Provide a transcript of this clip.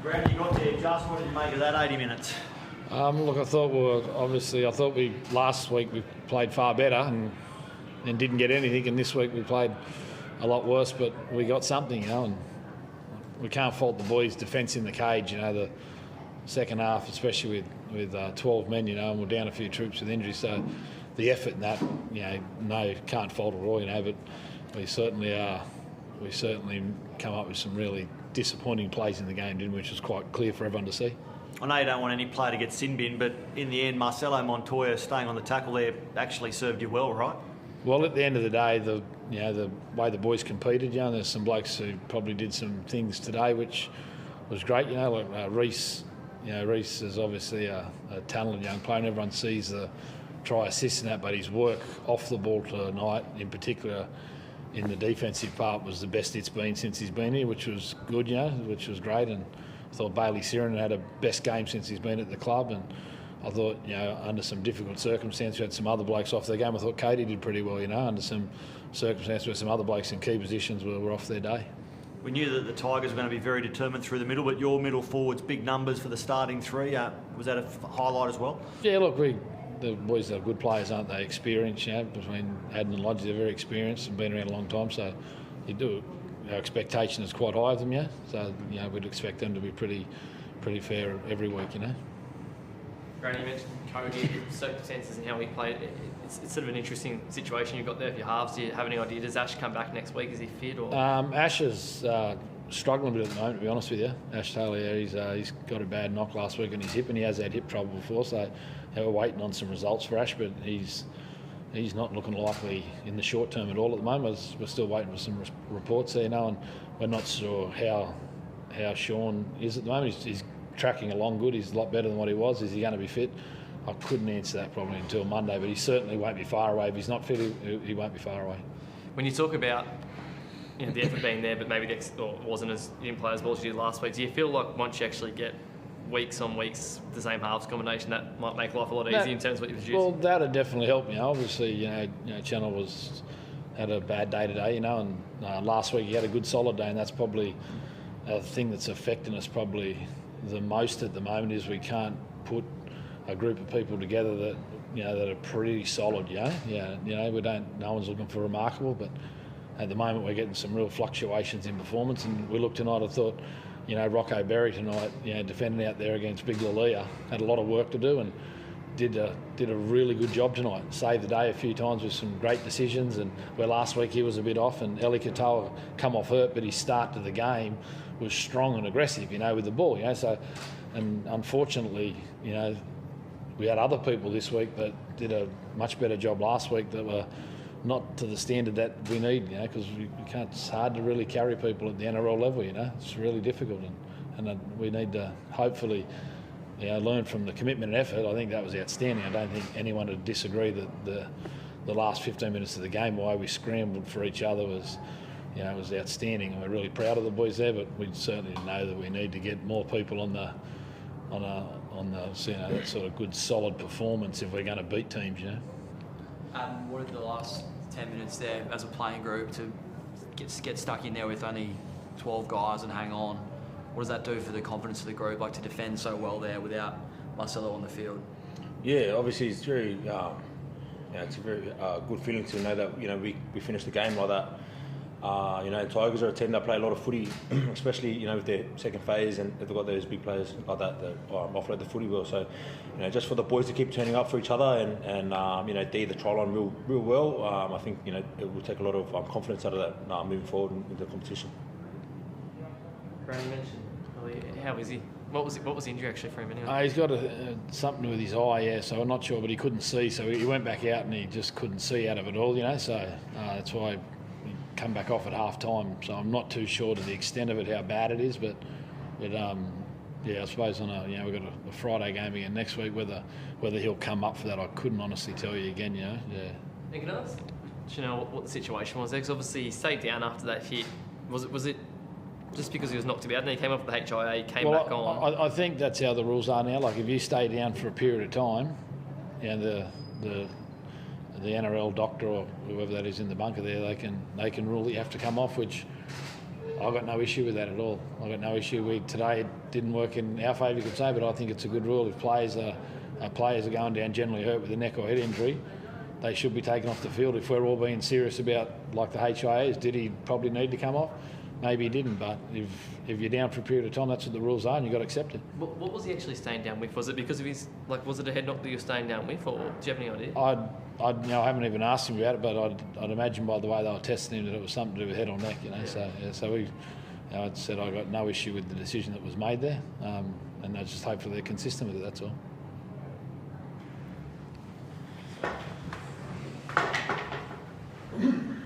Brandon, you got there just. What did you make of that 80 minutes? Look, I thought last week we played far better and didn't get anything, and this week we played a lot worse, but we got something, and we can't fault the boys' defence in the cage. The second half, especially with 12 men, and we're down a few troops with injuries, so the effort in that, no, can't fault it all, but we certainly come up with some really disappointing plays in the game, didn't we, which was quite clear for everyone to see. I know you don't want any player to get sin bin, but in the end, Marcelo Montoya staying on the tackle there actually served you well, right? Well, at the end of the day, the way the boys competed, there's some blokes who probably did some things today which was great, like Reece. Reece is obviously a talented young player, and everyone sees the try assist in that, but his work off the ball tonight, in particular in the defensive part, was the best it's been since he's been here, which was good, which was great. And I thought Bailey Siren had a best game since he's been at the club, and I thought, under some difficult circumstances, we had some other blokes off their game. I thought Katie did pretty well, under some circumstances where some other blokes in key positions were off their day. We knew that the Tigers were going to be very determined through the middle, but your middle forwards, big numbers for the starting three. Was that a highlight as well? Yeah, look, the boys are good players, aren't they? Experienced, between Adden and Lodge, they're very experienced and been around a long time, so you do. Our expectation is quite high of them, So, we'd expect them to be pretty fair every week, Granny, you mentioned Cody, circumstances and how he played. It's sort of an interesting situation you've got there for your halves. Do you have any idea? Does Ash come back next week? Is he fit? Or? Ash is struggling a bit at the moment, to be honest with you. Ash Taylor, he's got a bad knock last week on his hip, and he has had hip trouble before, so we're waiting on some results for Ash, but he's not looking likely in the short term at all at the moment. We're still waiting for some reports there now, and we're not sure how Sean is at the moment. He's tracking along good. He's a lot better than what he was. Is he going to be fit? I couldn't answer that probably until Monday, but he certainly won't be far away. If he's not fit, he won't be far away. When you talk about the effort being there, but maybe wasn't as you didn't play as well as you did last week, do you feel like once you actually get weeks on weeks the same halves combination, that might make life a lot easier in terms of what you produce? Well, that would definitely help. Obviously, Channel had a bad day today, and last week he had a good solid day, and that's probably the thing that's affecting us probably the most at the moment is we can't put a group of people together that that are pretty solid. We don't. No one's looking for remarkable, but at the moment we're getting some real fluctuations in performance. And we looked tonight. I thought, Rocco Berry tonight, defending out there against Big Lalia, had a lot of work to do and did a really good job tonight. Saved the day a few times with some great decisions. And where last week he was a bit off, and Eli Katoa come off hurt, but his start to the game was strong and aggressive, with the ball, So, and unfortunately, we had other people this week that did a much better job last week that were not to the standard that we need, because we can't. It's hard to really carry people at the NRL level, It's really difficult, and we need to hopefully, learn from the commitment and effort. I think that was outstanding. I don't think anyone would disagree that the last 15 minutes of the game, the way we scrambled for each other was outstanding, and we're really proud of the boys there. But we certainly know that we need to get more people on the that sort of good solid performance if we're going to beat teams. What did the last 10 minutes there as a playing group to get stuck in there with only 12 guys and hang on? What does that do for the confidence of the group, like to defend so well there without Marcelo on the field? Yeah, obviously it's very, it's a very good feeling to know that we finished the game like that. Tigers are a team that play a lot of footy, especially with their second phase, and they've got those big players like that offload the footy well. So, just for the boys to keep turning up for each other and D the trial on real well. I think it will take a lot of confidence out of that moving forward into the competition. Brandon mentioned, how is he? What was the injury actually for him anyway? He's got something with his eye, so I'm not sure, but he couldn't see, so he went back out and he just couldn't see out of it all, So that's why he come back off at half time. So I'm not too sure to the extent of it, how bad it is, but I suppose on we've got a Friday game again next week. Whether he'll come up for that, I couldn't honestly tell you again. And can I ask, do you know what the situation was there? Because obviously he stayed down after that hit. Was it just because he was knocked about and then he came off with the HIA, came back on? I think that's how the rules are now. Like if you stay down for a period of time, the NRL doctor or whoever that is in the bunker there, they can rule that you have to come off, which I got no issue with that at all. I got no issue. Today it didn't work in our favour, you could say, but I think it's a good rule. If players are going down generally hurt with a neck or head injury, they should be taken off the field. If we're all being serious about, like the HIAs, did he probably need to come off? Maybe he didn't, but if you're down for a period of time, that's what the rules are, and you've got to accept it. What was he actually staying down with? Was it because of his, like, was it a head knock that you were staying down with, or do you have any idea? I haven't even asked him about it, but I'd imagine by the way they were testing him that it was something to do with head or neck, Yeah. So we, I'd said I got no issue with the decision that was made there, and I just hope they're consistent with it. That's all.